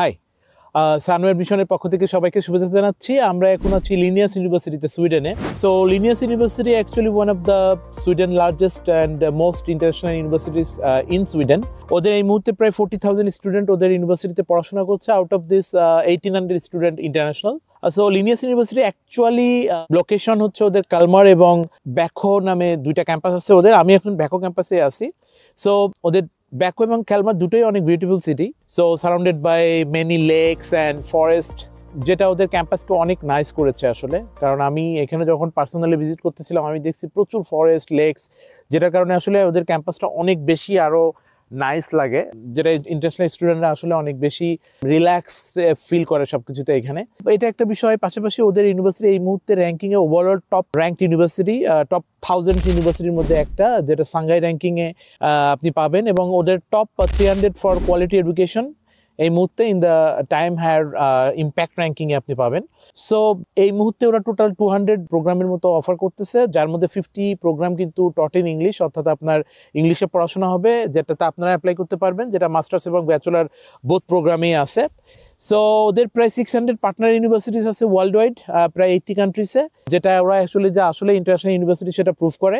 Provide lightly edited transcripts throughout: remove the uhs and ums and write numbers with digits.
High, সানও অ্যাডমিশনের পক্ষ থেকে সবাইকে শুভেচ্ছা জানাচ্ছি। আমরা এখন আছি লিনিয়াস ইউনিভার্সিটিতে, সুইডেনে। So Linnaeus university actually one of the Sweden largest and most international universities in Sweden. ওদের এই মুহূর্তে প্রায় 40,000 স্টুডেন্ট ওদের ইউনিভার্সিটিতে পড়াশোনা করছে। Out of this 1,800 student international. So Linnaeus university actually location হচ্ছে ওদের কালমার এবং ব্যাকো নামে দুইটা ক্যাম্পাস আছে ওদের। আমি এখন ব্যাকো ক্যাম্পাসে আছি। সো ওদের ব্যাকো এবং ক্যালমার দুটোই অনেক beautiful city. So surrounded by many lakes and forest, যেটা ওদের ক্যাম্পাসকে অনেক নাইস করেছে আসলে। কারণ আমি এখানে যখন পার্সোনালি ভিজিট করতেছিলাম আমি দেখছি প্রচুর ফরেস্ট, লেকস, যেটার কারণে আসলে ওদের ক্যাম্পাসটা অনেক বেশি আরও নাইস লাগে, যেটা ইন্টারন্যাশনাল স্টুডেন্টরা আসলে অনেক বেশি রিল্যাক্স ফিল করে সবকিছুতে এখানে। এটা একটা বিষয়। পাশাপাশি ওদের ইউনিভার্সিটি এই মুহূর্তে র্যাঙ্কিংয়ে overall top ranked university, top 1000 ইউনিভার্সিটির মধ্যে একটা, যেটা সাংঘাই র্যাঙ্কিংয়ে আপনি পাবেন। এবং ওদের টপ 300 ফর কোয়ালিটি এডুকেশন এই মুহূর্তে in the time higher impact র্যাঙ্কিংয়ে আপনি পাবেন। সো এই মুহূর্তে ওরা টোটাল 200 প্রোগ্রামের মতো অফার করতেছে, যার মধ্যে 50 প্রোগ্রাম কিন্তু টট ইন ইংলিশ, অর্থাৎ আপনার ইংলিশে পড়াশোনা হবে, যেটাতে আপনারা অ্যাপ্লাই করতে পারবেন, যেটা মাস্টার্স এবং ব্যাচেলার বোথ প্রোগ্রামেই আছে। সো ওদের প্রায় 600 পার্টনার ইউনিভার্সিটিস আছে ওয়ার্ল্ড ওয়াইড, প্রায় 80 কান্ট্রিসে, যেটা ওরা অ্যাকচুয়ালি যে আসলে ইন্টারন্যাশনাল ইউনিভার্সিটি সেটা প্রুভ করে।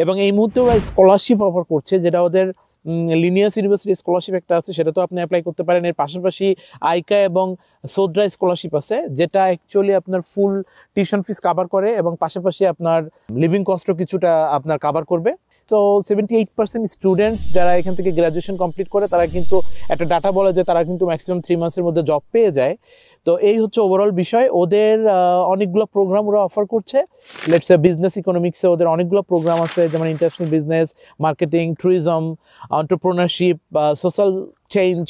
এবং এই মুহূর্তে ওরা স্কলারশিপ অফার করছে, যেটা ওদের লিনিয়াস ইউনিভার্সিটি স্কলারশিপ একটা আছে, সেটা তো আপনি অ্যাপ্লাই করতে পারেন। এর পাশাপাশি আইকা এবং সোড্রা স্কলারশিপ আছে, যেটা অ্যাকচুয়ালি আপনার ফুল টিউশন ফিস কাভার করে এবং পাশাপাশি আপনার লিভিং কস্টও কিছুটা আপনার কাভার করবে। সো 78% স্টুডেন্টস যারা এখান থেকে গ্র্যাজুয়েশন কমপ্লিট করে তারা কিন্তু একটা ডাটা বলে যে তারা কিন্তু ম্যাক্সিমাম 3 মান্থসের মধ্যে জব পেয়ে যায়। তো এই হচ্ছে ওভারঅল বিষয়। ওদের অনেকগুলো প্রোগ্রাম ওরা অফার করছে। লেটস সে বিজনেস ইকোনমিক্সে ওদের অনেকগুলো প্রোগ্রাম আছে, যেমন international business, marketing, tourism, entrepreneurship, social change,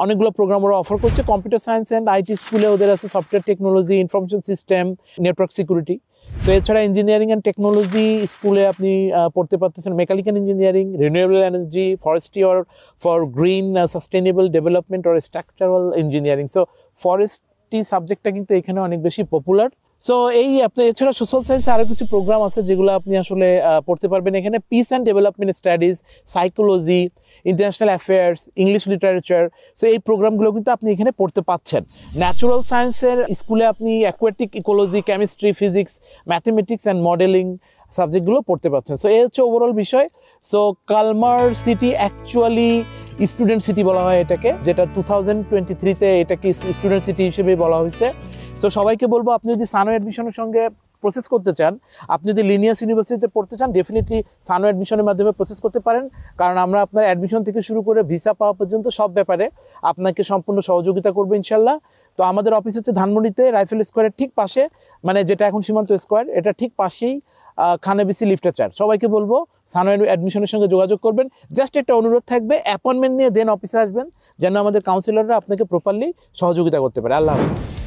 অনেকগুলো প্রোগ্রাম ওরা অফার করছে। কম্পিউটার সায়েন্স অ্যান্ড আইটি স্কুলে ওদের আছে software technology, information system, network security. তো এছাড়া ইঞ্জিনিয়ারিং অ্যান্ড টেকনোলজি স্কুলে আপনি পড়তে পারতেছেন mechanical engineering, renewable energy, forestry or for green sustainable development or structural engineering. So forestry সাবজেক্টটা কিন্তু এখানে অনেক বেশি পপুলার। সো এই আপনার এছাড়া সোশ্যাল সায়েন্সে আরও কিছু প্রোগ্রাম আছে যেগুলো আপনি আসলে পড়তে পারবেন এখানে। Piece and development studies, psychology, international affairs, English literature. So এই প্রোগ্রামগুলো কিন্তু আপনি এখানে পড়তে পাচ্ছেন। ন্যাচুরাল সায়েন্সের স্কুলে আপনি aquatic ecology, chemistry, physics, mathematics and modelling সাবজেক্টগুলো পড়তে পাচ্ছেন। সো এই হচ্ছে ওভারঅল বিষয়। So Kalmar city actually student city বলা হয় এটাকে, যেটা 2023-তে এটাকে স্টুডেন্ট সিটি হিসেবে বলা হয়েছে। সো সবাইকে বলবো, আপনি যদি সানো অ্যাডমিশনের সঙ্গে প্রসেস করতে চান, আপনি যদি লিনিয়াস ইউনিভার্সিটিতে পড়তে চান, ডেফিনেটলি সানো অ্যাডমিশনের মাধ্যমে প্রসেস করতে পারেন। কারণ আমরা আপনার অ্যাডমিশন থেকে শুরু করে ভিসা পাওয়া পর্যন্ত সব ব্যাপারে আপনাকে সম্পূর্ণ সহযোগিতা করবো ইনশাল্লাহ। তো আমাদের অফিস হচ্ছে ধানমন্ডিতে, রাইফেল স্কোয়ারের ঠিক পাশে, মানে যেটা এখন সীমান্ত স্কোয়ার, এটা ঠিক পাশেই খানাবিসি লিফটের 4। সবাইকে বলবো সানো অ্যাডমিশনের সঙ্গে যোগাযোগ করবেন। জাস্ট একটা অনুরোধ থাকবে, অ্যাপয়েন্টমেন্ট নিয়ে দেন অফিসে আসবেন, যেন আমাদের কাউন্সিলররা আপনাকে প্রপারলি সহযোগিতা করতে পারে। আল্লাহ হাফিজ।